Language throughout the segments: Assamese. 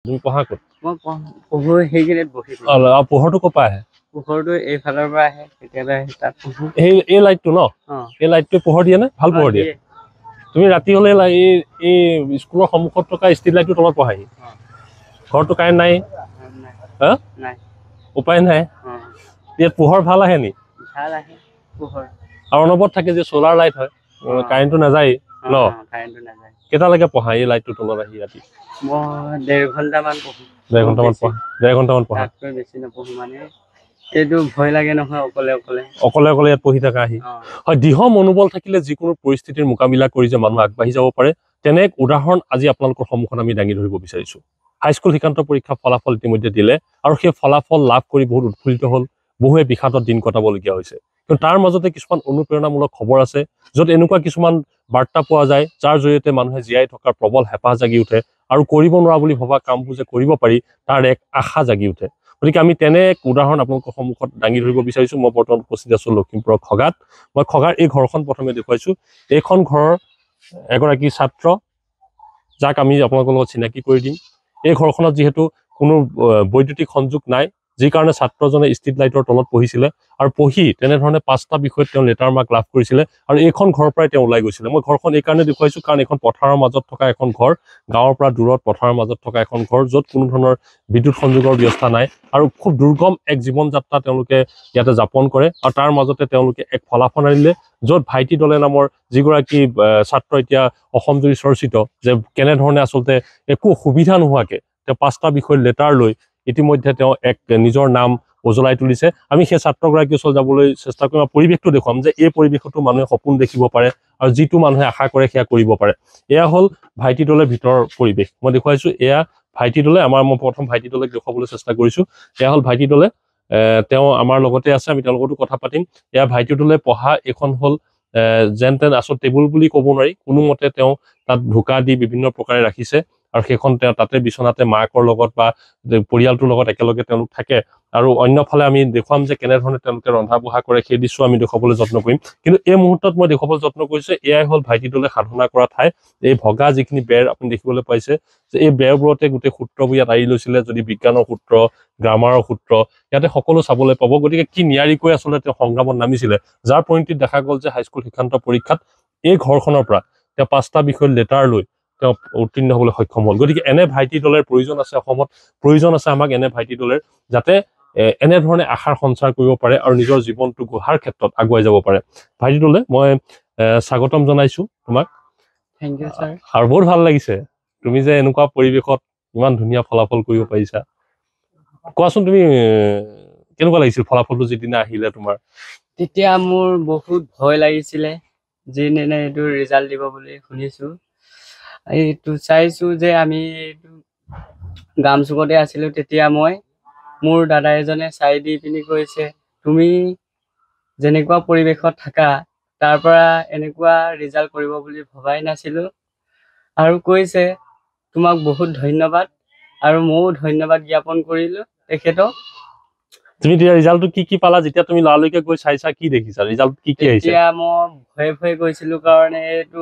তুমি পঢ়া ক'ত? মই পঢ়ো সেইখিনিত বহি আৰু পোহৰটো ক'ৰ পৰা আহে? পোহৰটো এইফালৰ পৰা আহে, কেতিয়াবা তাত পঢ়ো। এই লাইটটো ন? এই লাইটটোৱে পোহৰ দিয়ে নে? ভাল পোহৰ দিয়ে। তুমি ৰাতি হ'লে এই স্কুলৰ সন্মুখত থকা ষ্ট্ৰীট লাইটটোৰ তলত পঢ়াহি। ঘৰটো কাৰেণ্ট নাই? হা? নাই। উপায় নাই। ইয়াত পোহৰ ভাল আহে নি? ভাল আহে পোহৰ। আৰু অনবৰত থাকে যে চ'লাৰ লাইট হয়, কাৰেণ্টটো নাযায় ন? কাৰেণ্টটো নাযায়। কেইটালৈকে পঢ়া এই লাইটটোৰ তলত আহি ৰাতি? মই 1.5 ঘণ্টামান পঢ়ো। 1.5 ঘণ্টামান পঢ়া? 1.5 ঘণ্টামান পঢ়া? তাতকৈ বেছি নপঢ়ো মানে এইটো ভয় লাগে নহয় অকলে ইয়াত পঢ়ি থকা আহি। হয়, দৃঢ় মনোবল থাকিলে যিকোনো পৰিস্থিতিৰ মোকাবিলা কৰি যে মানুহ আগবাঢ়ি যাব পাৰে, তেনে এক উদাহৰণ আজি আপোনালোকৰ সন্মুখত আমি দাঙি ধৰিব বিচাৰিছো। হাইস্কুল শিক্ষান্ত পৰীক্ষা ফলাফল ইতিমধ্যে দিলে আৰু সেই ফলাফল লাভ কৰি বহুত উৎফুল্লিত হ'ল, বহুৱে বিষাদত দিন কটাবলগীয়া হৈছে। কিন্তু তাৰ মাজতে কিছুমান অনুপ্ৰেৰণামূলক খবৰ আছে, য'ত এনেকুৱা কিছুমান বাৰ্তা পোৱা যায় যাৰ জৰিয়তে মানুহে জীয়াই থকাৰ প্ৰবল হেঁপাহ জাগি উঠে আৰু কৰিব নোৱাৰা বুলি ভবা কামবোৰ যে কৰিব পাৰি তাৰ এক আশা জাগি উঠে। গতিকে আমি তেনে এক উদাহৰণ আপোনালোকৰ সন্মুখত দাঙি ধৰিব বিচাৰিছো। মই বৰ্তমান উপস্থিত আছো লখিমপুৰৰ খগাত। মই খগাৰ এই ঘৰখন প্ৰথমে দেখুৱাইছো। এইখন ঘৰৰ এগৰাকী ছাত্ৰ, যাক আমি আপোনালোকৰ লগত চিনাকি কৰি দিম। এই ঘৰখনত যিহেতু কোনো বৈদ্যুতিক সংযোগ নাই, যি কাৰণে ছাত্ৰজনে ষ্ট্ৰীট লাইটৰ তলত পঢ়িছিলে আৰু পঢ়ি তেনেধৰণে 5টা বিষয়ত তেওঁ লেটাৰ মাৰ্ক লাভ কৰিছিলে আৰু এইখন ঘৰৰ পৰাই তেওঁ ওলাই গৈছিলে। মই ঘৰখন এই কাৰণে দেখুৱাইছো কাৰণ এইখন পথাৰৰ মাজত থকা এখন ঘৰ, গাঁৱৰ পৰা দূৰত পথাৰৰ মাজত থকা এখন ঘৰ, য'ত কোনো ধৰণৰ বিদ্যুৎ সংযোগৰ ব্যৱস্থা নাই আৰু খুব দুৰ্গম এক জীৱন যাত্ৰা তেওঁলোকে ইয়াতে যাপন কৰে আৰু তাৰ মাজতে তেওঁলোকে এক ফলাফল আনিলে, য'ত ভাইটি দলে নামৰ যিগৰাকী ছাত্ৰ এতিয়া অসম জুৰি চৰ্চিত, যে কেনেধৰণে আচলতে একো সুবিধা নোহোৱাকে তেওঁ 5টা বিষয়ত লেটাৰ লৈ ইতিমধ্যে তেওঁ এক নিজৰ নাম উজ্বলাই তুলিছে। আমি সেই ছাত্ৰগৰাকীৰ ওচৰত যাবলৈ চেষ্টা কৰিম আৰু পৰিৱেশটো দেখুৱাম যে এই পৰিৱেশতো মানুহে সপোন দেখিব পাৰে আৰু যিটো মানুহে আশা কৰে সেয়া কৰিব পাৰে। এয়া হ'ল ভাইটি দলে ভিতৰৰ পৰিৱেশ। মই দেখুৱাইছো, এয়া ভাইটি দলে। মই প্ৰথম ভাইটি দলক দেখুৱাবলৈ চেষ্টা কৰিছো। এয়া হ'ল ভাইটি দলে। তেওঁ আমাৰ লগতে আছে, আমি তেওঁৰ লগতো কথা পাতিম। এয়া ভাইটি দলে পঢ়া এইখন হ'ল যেন তেন আচলতে টেবুল বুলি ক'ব নোৱাৰি, কোনোমতে তেওঁ তাত ঢোকা দি বিভিন্ন প্ৰকাৰে ৰাখিছে আৰু সেইখন তেওঁ তাতে বিচনাতে মাকৰ লগত বা পৰিয়ালটোৰ লগত একেলগে তেওঁলোক থাকে। আৰু অন্যফালে আমি দেখুৱাম যে কেনেধৰণে তেওঁলোকে ৰন্ধা বঢ়া কৰে, সেই দৃশ্য আমি দেখুৱাবলৈ যত্ন কৰিম। কিন্তু এই মুহূৰ্তত মই দেখুৱাবলৈ যত্ন কৰিছো, এয়াই হ'ল ভাইটি দলে সাধনা কৰা ঠাই। এই ভগা যিখিনি বেৰ আপুনি দেখিবলৈ পাইছে, যে এই বেৰবোৰতে গোটেই সূত্ৰবোৰ ইয়াত আঁৰি লৈছিলে, যদি বিজ্ঞানৰ সূত্ৰ, গ্ৰামাৰৰ সূত্ৰ, ইয়াতে সকলো চাবলৈ পাব। গতিকে কি নিয়াৰিকৈ আচলতে তেওঁ সংগ্ৰামত নামিছিলে, যাৰ পৰিণতিত দেখা গ'ল যে হাইস্কুল শিক্ষান্ত পৰীক্ষাত এই ঘৰখনৰ পৰা তেওঁ 5টা বিষয়ত লেটাৰ লৈ তেওঁ উত্তীৰ্ণ হ'বলৈ সক্ষম হ'ল। গতিকে এনে ভাইটি দলেৰ প্ৰয়োজন আছে অসমত, প্ৰয়োজন আছে আমাক এনে ভাইটি দলেৰ, যাতে এনেধৰণে আশাৰ সঞ্চাৰ কৰিব পাৰে আৰু নিজৰ জীৱনটো গঢ়াৰ ক্ষেত্ৰত আগুৱাই যাব পাৰে। ভাইটি দলে মই স্বাগতম জনাইছো তোমাক। Thank you sir. আৰু বহুত ভাল লাগিছে তুমি যে এনেকুৱা পৰিৱেশত ইমান ধুনীয়া ফলাফল কৰিব পাৰিছা। কোৱাচোন তুমি কেনেকুৱা লাগিছিল ফলাফলটো যিদিনা আহিলে তোমাৰ? তেতিয়া মোৰ বহুত ভয় লাগিছিলে, যিদিনা এইটো ৰিজাল্ট দিব বুলি শুনিছো। এইটো চাইছো যে আমি এইটো গামচুকতে আছিলো, তেতিয়া মোৰ দাদা এজনে চাই দি পিনি কৈছে, তুমি যেনেকুৱা পৰিৱেশত থাকা তাৰ পৰা এনেকুৱা ৰিজাল্ট কৰিব বুলি ভবাই নাছিলো, আৰু কৈছে তোমাক বহুত ধন্যবাদ। আৰু ময়ো ধন্যবাদ জ্ঞাপন কৰিলো তেখেতক। তুমি এতিয়া ৰিজাল্টটো কি পালা? যেতিয়া তুমি লৰালৈকে গৈ চাইছা, কি দেখিছা? ৰিজাল্ট কি আহিছে? এতিয়া মই ভয়ে গৈছিলো কাৰণে এইটো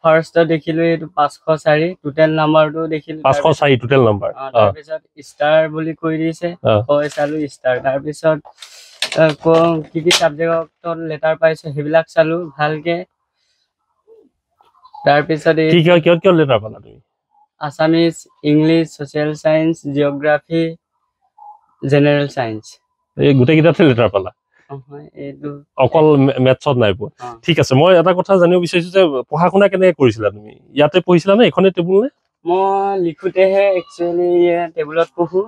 ফাৰ্ষ্টত দেখিলো এইটো 504, টোটেল নাম্বাৰটো দেখিলো 504 টোটেল নাম্বাৰ। তাৰপিছত ষ্টাৰ বুলি কৈ দিছে, হয় চালো ষ্টাৰ। তাৰপিছত কি চাবজেক্টত লেটাৰ পাইছো সেইবিলাক চালো ভালকে। তাৰপিছত কিয় লেটাৰ পালা তুমি? Assamese, English, social science, geography, general science, এই গোটেইকেইটাতে লেটাৰ পালা? অকল মেথছত নাই পোৱা? ঠিক আছে, মই এটা কথা জানিব বিচাৰিছো যে পঢ়া শুনা কেনেকে কৰিছিলা তুমি? ইয়াতে পঢ়িছিলা নে? এইখনে টেবুল নে? মই লিখোতেহে একচুৱেলি টেবুলত পঢ়ো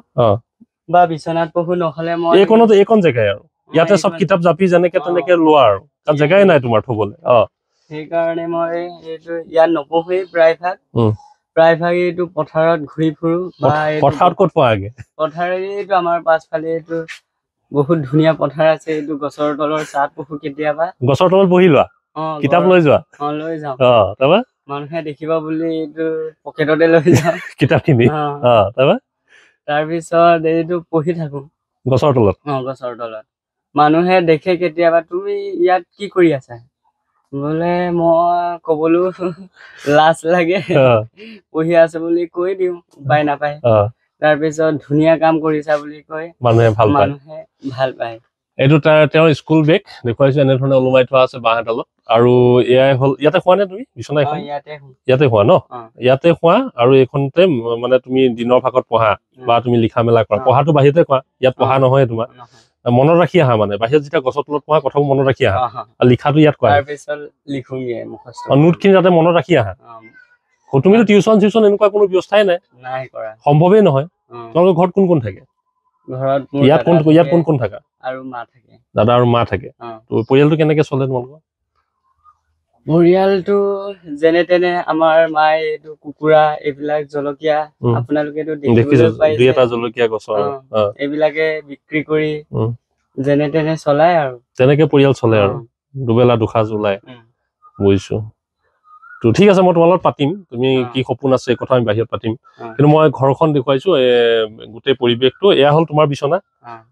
বা বিচনাত পঢ়ো, নহলে মই এইকণ জেগাই আৰু ইয়াতে চব কিতাপ জাপি যেনেকে তেনেকে লোৱা আৰু, কাৰণ জেগাই নাই তোমাৰ থবলৈ। সেইকাৰণে মই এইটো ইয়াত নপঢ়োৱেই প্ৰায়ভাগ এইটো পথাৰত ঘূৰি ফুৰো। পথাৰত ক'ত পোৱাগে? পথাৰ এইটো আমাৰ পাছফালে এইটো বহুত ধুনীয়া পথাৰ আছে, এইটো গছৰ তলৰ চাত পঢ়ো কেতিয়াবা। গছৰ তলত বহি লোৱা? কিতাপ লৈ যোৱা? লৈ যাওঁ। তাৰপৰা মানুহে দেখিব বুলি এইটো পকেটতে লৈ যাওঁ কিতাপ খিনি। তাৰপিছত এইটো পঢ়ি থাকো গছৰ তলত। গছৰ তলত। মানুহে দেখে কেতিয়াবা, তুমি ইয়াত কি কৰি আছা? বোলে মই কবলৈও লাজ লাগে, পঢ়ি আছো বুলি কৈ দিওঁ, উপায় নাপায়। তাৰপিছত ধুনীয়া কাম কৰিছা বুলি কয়, মানুহে ভাল পায়। মানুহে ভাল পায়। এইটো তেওঁৰ স্কুল বেগ দেখুৱাইছো, এনেধৰণে ওলোমাই থোৱা আছে বাঁহ এডালত। আৰু এয়াই হ'ল, ইয়াতে খোৱা নে তুমি বিচনা এখন? ইয়াতে খোৱা ন? ইয়াতে খোৱা আৰু এইখনতে মানে তুমি দিনৰ ভাগত পঢ়া বা তুমি লিখা মেলা কৰা। পঢ়াটো বাহিৰতে খোৱা, ইয়াত পঢ়া নহয় তোমাৰ। মনত ৰাখি আহা, মানে বাহিৰত যেতিয়া গছৰ তলত পঢ়া কথাবোৰ মনত ৰাখি আহা, আৰু লিখাটো ইয়াত কৰা। নোটখিনি যাতে মনত ৰাখি আহা। তুমিতো টিউচন চিউচন এনেকুৱা কোনো ব্যৱস্থাই নাই, সম্ভৱেই নহয়। তোমালোকৰ ঘৰত কোন কোন থাকে? ইয়াত কোন কোন থাকা? দাদা আৰু মা থাকে। তো পৰিয়ালটো কেনেকে চলে তোমালোকৰ? পৰিয়ালটো যেনে তেনে, আমাৰ মায়ে এইটো কুকুৰা, এইবিলাক জলকীয়া, আপোনালোকেতো দেখিবলৈ পাইছে, 2-এটা জলকীয়া গছৰ এইবিলাকে বিক্ৰী কৰি যেনে তেনে চলাই আৰু। তেনেকে পৰিয়াল চলে আৰু দুবেলা দুসাঁজ ওলাই। বুজিছো। তো ঠিক আছে, মই তোমাৰ লগত পাতিম, তুমি কি সপোন আছে এই কথা আমি বাহিৰত পাতিম। কিন্তু মই ঘৰখন দেখুৱাইছো, গোটেই পৰিৱেশটো। এয়া হ'ল তোমাৰ বিচনা,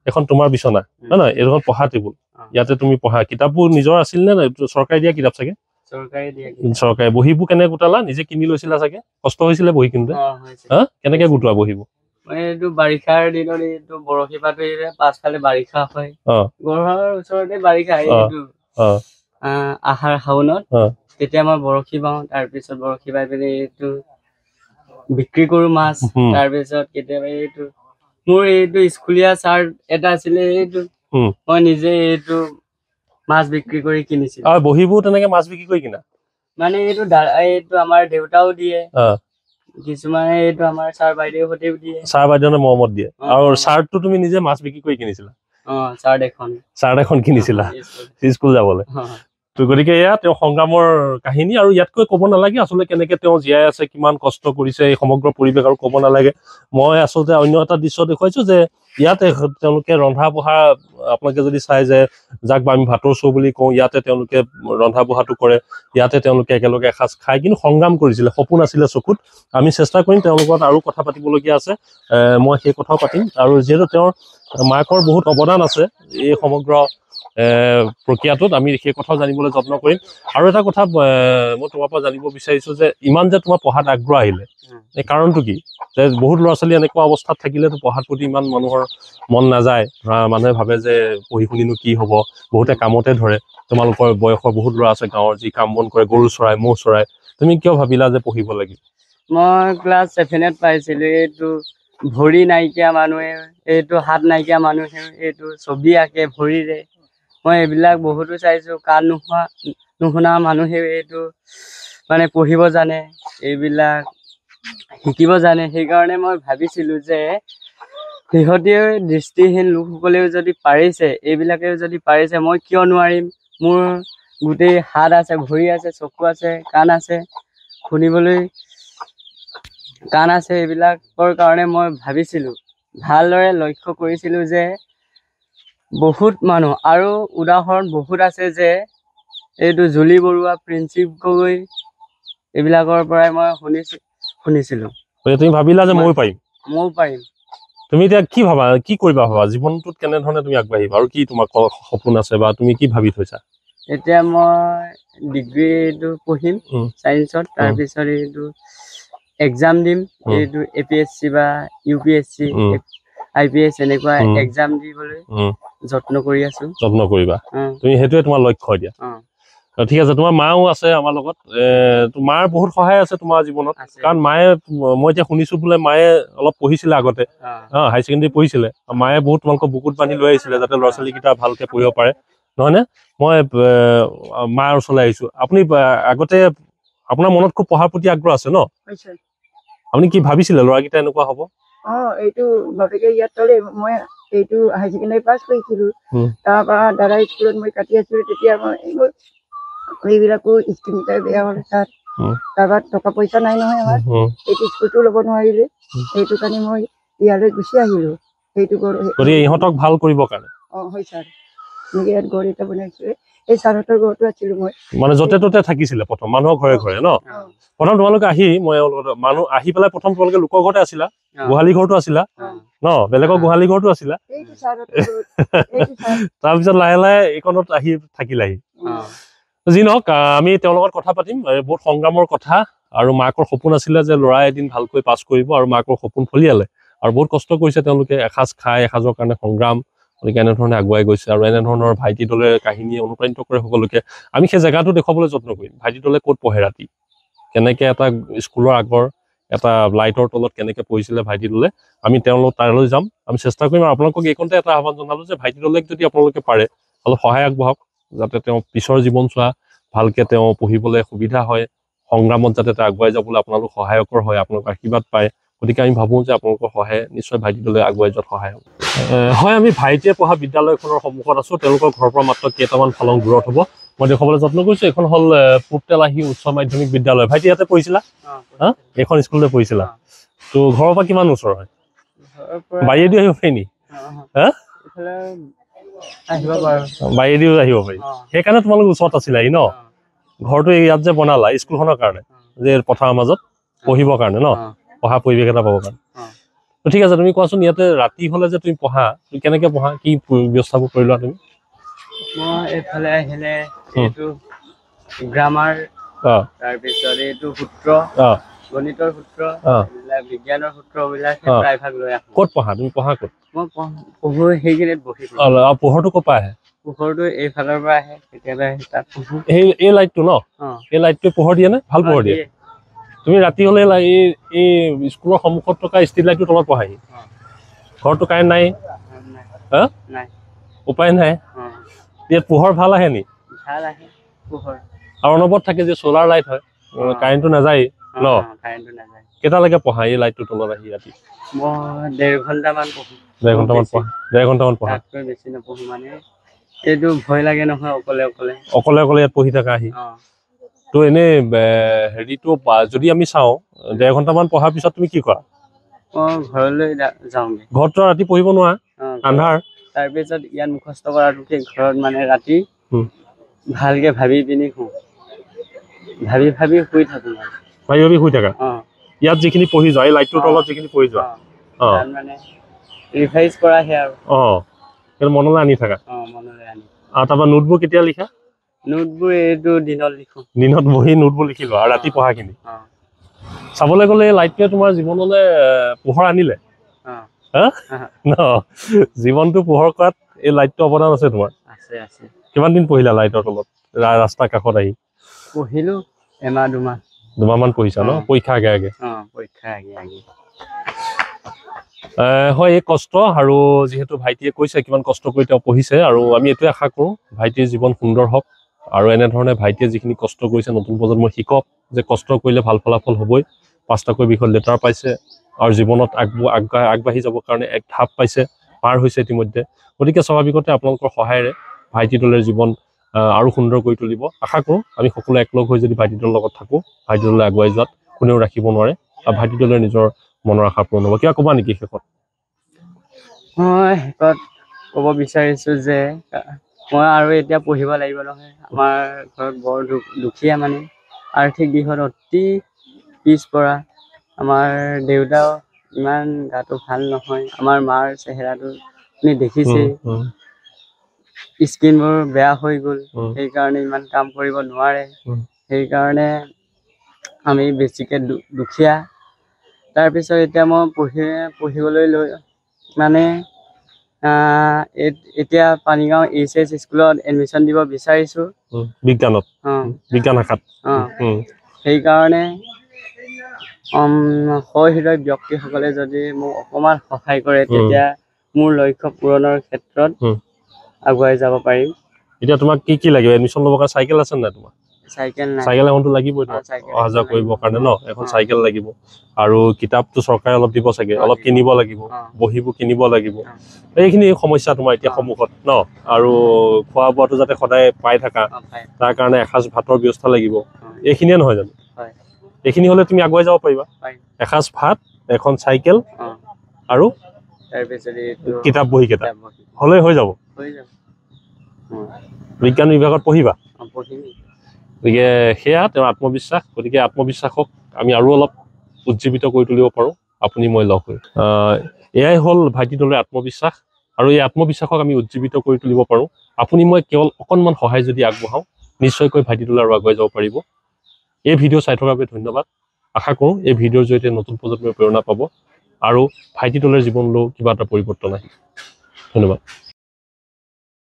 এখন তোমাৰ বিচনা, হয় নহয়? এইখন পঢ়া টেবুল, ইয়াতে তুমি পঢ়া। কিতাপবোৰ নিজৰ আছিল নে চৰকাৰে দিয়া কিতাপ চাগে? চৰকাৰে। বহীবোৰ কেনেকে গোটালা? নিজে কিনি লৈছিলা চাগে? কষ্ট হৈছিলে বহি কিনোতে? কেনেকে গোটোৱা বহীবোৰ? এইটো বাৰিষাৰ দিনত, এইটো বৰশী পাতো, পাছফালে বাৰিষা হয়, ঘৰৰ ওচৰতে বাৰিষা, এইটো আহাৰ শাওনত, তেতিয়া মই বৰশী বাওঁ। তাৰপিছত বৰশী বাই পিনি এইটো বিক্ৰী কৰো মাছ। তাৰপিছত কেতিয়াবা এইটো মোৰ এইটো স্কুলীয়া চাৰ্ট এটা আছিলে, এইটো মই নিজে এইটো মাছ বিক্ৰী কৰি কিনিছিলো। আৰু বহীবোৰ তেনেকে মাছ বিক্ৰী কৰি কিনা? মানে এইটো আমাৰ দেউতাও দিয়ে, কিছুমানে এইটো আমাৰ ছাৰ বাইদেউ হতেও দিয়ে। ছাৰ বাইদেউহঁতে মৰমত দিয়ে। আৰু চাৰ্টটো তুমি নিজে মাছ বিক্ৰী কৰি কিনিছিলা? চাৰ্ট এখন কিনিছিলা স্কুল যাবলৈ। তো গতিকে এয়া তেওঁ সংগ্ৰামৰ কাহিনী, আৰু ইয়াতকৈ ক'ব নালাগে আচলতে কেনেকে তেওঁ জীয়াই আছে, কিমান কষ্ট কৰিছে, এই সমগ্ৰ পৰিৱেশ আৰু ক'ব নালাগে। মই আচলতে অন্য এটা দৃশ্য দেখুৱাইছো যে ইয়াতে তেওঁলোকে ৰন্ধা বঢ়া, আপোনালোকে যদি চাই যে যাক আমি ভাতৰ চৌ বুলি কওঁ, ইয়াতে তেওঁলোকে ৰন্ধা বঢ়াটো কৰে, ইয়াতে তেওঁলোকে একেলগে এসাঁজ খায়, কিন্তু সংগ্ৰাম কৰিছিলে, সপোন আছিলে চকুত। আমি চেষ্টা কৰিম তেওঁলোকৰ লগত আৰু কথা পাতিবলগীয়া আছে, মই সেই কথাও পাতিম। আৰু যিহেতু তেওঁৰ মাকৰ বহুত অৱদান আছে এই সমগ্ৰ প্ৰক্ৰিয়াটোত, আমি সেই কথাও জানিবলৈ যত্ন কৰিম। আৰু এটা কথা মই তোমাৰ পৰা জানিব বিচাৰিছো যে ইমান যে তোমাৰ পঢ়াত আগ্ৰহ আহিলে, এই কাৰণটো কি? যে বহুত ল'ৰা ছোৱালী এনেকুৱা অৱস্থাত থাকিলেতো পঢ়াৰ প্ৰতি ইমান মানুহৰ মন নাযায়। মানুহে ভাবে যে পঢ়ি শুনিনো কি হ'ব, বহুতে কামতে ধৰে। তোমালোকৰ বয়সৰ বহুত ল'ৰা আছে গাঁৱৰ, যি কাম বন কৰে, গৰু চৰাই, ম'হ চৰাই। তুমি কিয় ভাবিলা যে পঢ়িব লাগিব? মই ক্লাছ 7ত পাইছিলো, এইটো ভৰি নাইকিয়া মানুহে, এইটো হাত নাইকিয়া মানুহে এইটো ছবি আঁকে ভৰিৰে। মই এইবিলাক বহুতো চাইছো। কাণ নুশুনা মানুহে এইটো মানে পঢ়িব জানে, এইবিলাক শিকিব জানে। সেইকাৰণে মই ভাবিছিলো যে সিহঁতেও, দৃষ্টিহীন লোকসকলেও যদি পাৰিছে, এইবিলাকেও যদি পাৰিছে, মই কিয় নোৱাৰিম? মোৰ গোটেই হাত আছে, ভৰি আছে, চকু আছে, কাণ আছে, শুনিবলৈ কাণ আছে। এইবিলাকৰ কাৰণে মই ভাবিছিলো, ভালদৰে লক্ষ্য কৰিছিলো যে বহুত মানুহ আৰু উদাহৰণ বহুত আছে, যে এইটো জুলি বৰুৱা, প্ৰিন্সিপ গগৈ, এইবিলাকৰ পৰাই মই শুনিছিলো। তুমি ভাবিলা যে ময়ো পাৰিম? তুমি এতিয়া কি ভাবা, কি কৰিবা ভাবা জীৱনটোত? কেনেধৰণে তুমি আগবাঢ়িবা আৰু কি তোমাৰ সপোন আছে বা তুমি কি ভাবি থৈছা? এতিয়া মই ডিগ্ৰীটো পঢ়িম চায়েন্সত, তাৰপিছত এইটো এক্সাম দিম, এইটো APSC বা UPSC, IPS এনেকুৱা এক্সাম দিবলৈ যত্ন কৰি আছো। যত্ন কৰিবা, তুমি সেইটোৱে তোমাৰ লক্ষ্য এতিয়া। ঠিক আছে, তোমাৰ মাও আছে আমাৰ লগত। তোমাৰ বহুত সহায় আছে তোমাৰ জীৱনত, কাৰণ মায়ে, মই এতিয়া শুনিছো বোলে মায়ে অলপ পঢ়িছিলে আগতে, হাই ছেকেণ্ডেৰী পঢ়িছিলে। মায়ে বহুত তোমালোকক বুকুত বান্ধি লৈ আহিছিলে যাতে ল'ৰা ছোৱালীকেইটা ভালকে পঢ়িব পাৰে, নহয়নে? মই মাৰ ওচৰলৈ আহিছো। আপুনি আগতে আপোনাৰ মনত খুব পঢ়াৰ প্ৰতি আগ্ৰহ আছে ন? আপুনি কি ভাবিছিলে ল'ৰাকেইটা এনেকুৱা হ'ব? এইটো বাপেকে ইয়াত থলে, মই এইটো হাই ছেকেণ্ডাৰী পাছ কৰিছিলো। তাৰপৰা দাদা স্কুলত মই কাটি আছিলো, তেতিয়া মই এইবিলাকো স্কিমটাই বেয়া হ'ল তাত। তাৰপৰা টকা পইচা নাই নহয় আমাৰ, এইটো স্কুলটো ল'ব নোৱাৰিলে, সেইটো কাৰণে মই ইয়ালৈ গুচি আহিলো। সেইটো ইহঁতক ভাল কৰিবৰ কাৰণে। হয় ছাৰ, এনেকে ইয়াত ঘৰ এটা বনাইছো। এই ছাৰহঁতৰ ঘৰতো আছিলো মই, মানে য'তে ত'তে থাকিছিলে প্ৰথম, মানুহৰ ঘৰে ঘৰে ন? প্ৰথম তোমালোকে আহি, মই মানুহ আহি পেলাই প্ৰথম তোমালোকে লোকৰ ঘৰতে আছিলা, গোহালি ঘৰতো আছিলা ন? বেলেগৰ গোহালি ঘৰতো আছিলা। তাৰপিছত লাহে লাহে এইকণত আহি থাকিলাহি। যি নহওক, আমি তেওঁৰ লগত কথা পাতিম। বহুত সংগ্ৰামৰ কথা, আৰু মাকৰ সপোন আছিলে যে ল'ৰা এদিন ভালকৈ পাছ কৰিব, আৰু মাকৰ সপোন ফলিয়ালে। আৰু বহুত কষ্ট কৰিছে তেওঁলোকে, এসাঁজ খাই এসাঁজৰ কাৰণে সংগ্ৰাম, গতিকে এনেধৰণে আগুৱাই গৈছে। আৰু এনেধৰণৰ ভাইটি দলে কাহিনীয়ে অনুপ্ৰাণিত কৰে সকলোকে। আমি সেই জেগাটো দেখুৱাবলৈ যত্ন কৰিম, ভাইটি দলে ক'ত পঢ়ে ৰাতি, কেনেকে এটা স্কুলৰ আগৰ এটা লাইটৰ তলত কেনেকে পঢ়িছিলে ভাইটি দলে, আমি তেওঁলোক তালৈ যাম, আমি চেষ্টা কৰিম। আৰু আপোনালোকক এইকণতে এটা আহ্বান জনালো যে ভাইটি দলেক যদি আপোনালোকে পাৰে অলপ সহায় আগবঢ়াওক, যাতে তেওঁ পিছৰ জীৱন চোৱা ভালকে তেওঁ পঢ়িবলৈ সুবিধা হয়, সংগ্ৰামত যাতে তেওঁ আগুৱাই যাবলৈ আপোনালোক সহায়কৰ হয়, আপোনালোকৰ আশীৰ্বাদ পায়। গতিকে আমি ভাবোঁ যে আপোনালোকৰ সহায় নিশ্চয় ভাইটি দলে আগুৱাই যোৱাত সহায় হ'ব। হয়, আমি ভাইটিয়ে পঢ়া বিদ্যালয়খনৰ সন্মুখত আছোঁ। তেওঁলোকৰ ঘৰৰ পৰা মাত্ৰ কেইটামান ফালং দূৰত হ'ব। মই দেখুৱাবলৈ যত্ন কৰিছোঁ। এইখন হ'ল পূব তেলাহী উচ্চ মাধ্যমিক বিদ্যালয়। ভাইটি ইয়াতে পঢ়িছিলা? হা, এইখন স্কুলতে পঢ়িছিলা? তো ঘৰৰ পৰা কিমান ওচৰ হয়? বাৰীয়েদি আহিব পাৰি নি? হা, বাৰীয়েদিও আহিব পাৰি। সেইকাৰণে তোমালোক ওচৰত আছিলা ন? ঘৰটো ইয়াত যে বনালা স্কুলখনৰ কাৰণে, যে পথাৰৰ মাজত পঢ়িবৰ কাৰণে ন, পঢ়া পৰিৱেশ এটা পাবৰ কাৰণে। তো ঠিক আছে, তুমি কোৱাচোন ইয়াতে ৰাতি হ'লে যে তুমি পঢ়া, তুমি কেনেকে পঢ়া, কি ব্যৱস্থাবোৰ কৰি লোৱা তুমি? মই এইফালে আহিলে এইটো গ্ৰামাৰ, তাৰপিছত এইটো সূত্ৰ, গণিতৰ সূত্ৰ, বিজ্ঞানৰ সূত্ৰবিলাক প্ৰায়ভাগ লৈ আহোঁ। ক'ত পঢ়া তুমি? পঢ়া ক'ত? মই পঢ়ো সেইখিনিত বহি। পোহৰটো ক'ৰ পৰা আহে? পোহৰটো এইফালৰ পৰা আহে, কেতিয়াবা তাত পঢ়ো। এই লাইটটো ন, এই লাইটটোৱে পোহৰ দিয়ে নে? ভাল পোহৰ দিয়ে। তুমি ৰাতি হ'লে এই স্কুলৰ সন্মুখত থকা ষ্ট্ৰীট লাইটটোৰ তলত পঢ়াহি? ঘৰটো কাৰেণ্ট নাই? হা, উপায় নাই। ইয়াত পোহৰ ভাল আহে নি? ভাল আহে পোহৰ। আৰু অনবৰত থাকে যে চ'লাৰ লাইট হয়, কাৰেণ্টটো নাযায় ন? কাৰেণ্টটো নাযায়। কেইটালৈকে পঢ়া এই লাইটটোৰ তলত আহি ৰাতি? মই 1.5 ঘণ্টামান পঢ়ো। 1.5 ঘণ্টামান পঢ়া? 1.5 ঘণ্টামান পঢ়া? তাতকৈ বেছি নপঢ়ো, মানে এইটো ভয় লাগে নহয় অকলে ইয়াত পঢ়ি থাকা আহি। তো এনেই হেৰিটো যদি আমি চাওঁ 1.5 ঘণ্টামান পঢ়াৰ পিছত তুমি কি কৰা? ঘৰলৈ যাওঁগে। ঘৰততো ৰাতি পঢ়িব নোৱাৰা, আন্ধাৰ। তাৰপিছত ইয়াত মুখস্থ কৰাটোকে ঘৰত মানে ৰাতি ভালকে ভাবি পিনি শুওঁ, ভাবি শুই থাকো। ভাবি শুই থাকা? ইয়াত যিখিনি পঢ়ি যোৱা, এই লাইটটোৰ তলত যিখিনি পঢ়ি যোৱা, মানে ৰিভাইজ কৰাহে আৰু। সেইটো মনলৈ আনি থাকা? মনলৈ আনি। আৰু তাৰপৰা নোটবোৰ কেতিয়া লিখা? নোটবোৰ এইটো দিনত লিখো। দিনত বহি নোটবোৰ লিখি লোৱা আৰু ৰাতি পঢ়াখিনি? চাবলৈ গ'লে এই লাইটটোৱে তোমাৰ জীৱনলৈ পোহৰ আনিলে ন? জীৱনটো পোহৰ কৰাত এই লাইটটো অৱদান আছে তোমাৰ? আছে। কিমান দিন পঢ়িলা লাইটৰ তলত ৰাস্তাৰ কাষত আহি? পঢ়িলো এমাহ দুমাহ। 2 মাহমান পঢ়িছা ন? পৰীক্ষা আগে? পৰীক্ষা আগে। হয়, এই কষ্ট, আৰু যিহেতু ভাইটিয়ে কৈছে কিমান কষ্ট কৰি তেওঁ পঢ়িছে, আৰু আমি এইটোৱে আশা কৰোঁ ভাইটিৰ জীৱন সুন্দৰ হওক, আৰু এনেধৰণে ভাইটিয়ে যিখিনি কষ্ট কৰিছে নতুন প্ৰজন্মই শিকক যে কষ্ট কৰিলে ভাল ফলাফল হ'বই। 5টাকৈ বিষয়ত লেটাৰ পাইছে আৰু জীৱনত আগবাঢ়ি যাবৰ কাৰণে এক ধাপ পাইছে, পাৰ হৈছে ইতিমধ্যে। গতিকে স্বাভাৱিকতে আপোনালোকৰ সহায়েৰে ভাইটি দলৰ জীৱন আৰু সুন্দৰ কৰি তুলিব। আশা কৰোঁ আমি সকলো একলগ হৈ যদি ভাইটি দলৰ লগত থাকোঁ, ভাইটি দলে আগুৱাই যোৱাত কোনেও ৰাখিব নোৱাৰে, আৰু ভাইটি দলে নিজৰ মনৰ আশা পূৰণ হ'ব। কিবা ক'বা নেকি শেষত? মই শেষত ক'ব বিচাৰিছোঁ যে মই আৰু এতিয়া পঢ়িব লাগিব নহয়। আমাৰ ঘৰত বৰ দুখীয়া, মানে আৰ্থিক দিশত অতি পিছপৰা। আমাৰ দেউতাও ইমান গাটো ভাল নহয়। আমাৰ মাৰ চেহেৰাটো আপুনি দেখিছেই, স্কিনবোৰ বেয়া হৈ গ'ল, সেইকাৰণে ইমান কাম কৰিব নোৱাৰে। সেইকাৰণে আমি বেছিকৈ দুখীয়া। তাৰপিছত এতিয়া মই পঢ়িবলৈ মানে এতিয়া পানীগাঁও HS স্কুলত এডমিশ্যন দিব বিচাৰিছোঁ, বিজ্ঞান শাখাত। সেইকাৰণে সহৃদয় ব্যক্তিসকলে যদি মোক অকণমান সহায় কৰে, তেতিয়া মোৰ লক্ষ্য পূৰণৰ ক্ষেত্ৰত আগুৱাই যাব পাৰিম। এতিয়া তোমাক কি লাগিব? এডমিশ্যন ল'বৰ কাৰণে চাইকেল আছে নাই তোমাৰ? চাইকেল নাই। চাইকেল এখনতো লাগিবই, অহা যোৱা কৰিবৰ কাৰণে ন? এখন চাইকেল লাগিব, আৰু কিতাপটো চৰকাৰে অলপ দিব চাগে, অলপ কিনিব লাগিব, বহীবোৰ কিনিব লাগিব। এইখিনি সমস্যা তোমাৰ এতিয়া সন্মুখত ন? আৰু খোৱা বোৱাটো যাতে সদায় পাই থাকা, তাৰ কাৰণে এসাঁজ ভাতৰ ব্যৱস্থা লাগিব। এইখিনিয়ে নহয় জানো? এইখিনি হ'লে তুমি আগুৱাই যাব পাৰিবা। এসাঁজ ভাত, এখন চাইকেল, আৰু কিতাপ বহী কেইটা হ'লে হৈ যাব। বিজ্ঞান বিভাগত পঢ়িবা? গতিকে সেয়া তেওঁৰ আত্মবিশ্বাস। গতিকে আত্মবিশ্বাসক আমি আৰু অলপ উজ্জীৱিত কৰি তুলিব পাৰোঁ, আপুনি মই লগ হৈ। এয়াই হ'ল ভাইটি দলৰ আত্মবিশ্বাস, আৰু এই আত্মবিশ্বাসক আমি উজ্জীৱিত কৰি তুলিব পাৰোঁ। আপুনি মই কেৱল অকণমান সহায় যদি আগবঢ়াওঁ, নিশ্চয়কৈ ভাইটি দলে আৰু আগুৱাই যাব পাৰিব। এই ভিডিঅ' চাই থকাৰ বাবে ধন্যবাদ। আশা কৰোঁ এই ভিডিঅ'ৰ জৰিয়তে নতুন প্ৰজন্মই প্ৰেৰণা পাব। আৰু ভাইটিটোলৈ জীৱনলৈও কিবা এটা পৰিৱৰ্তন আহিল। ধন্যবাদ।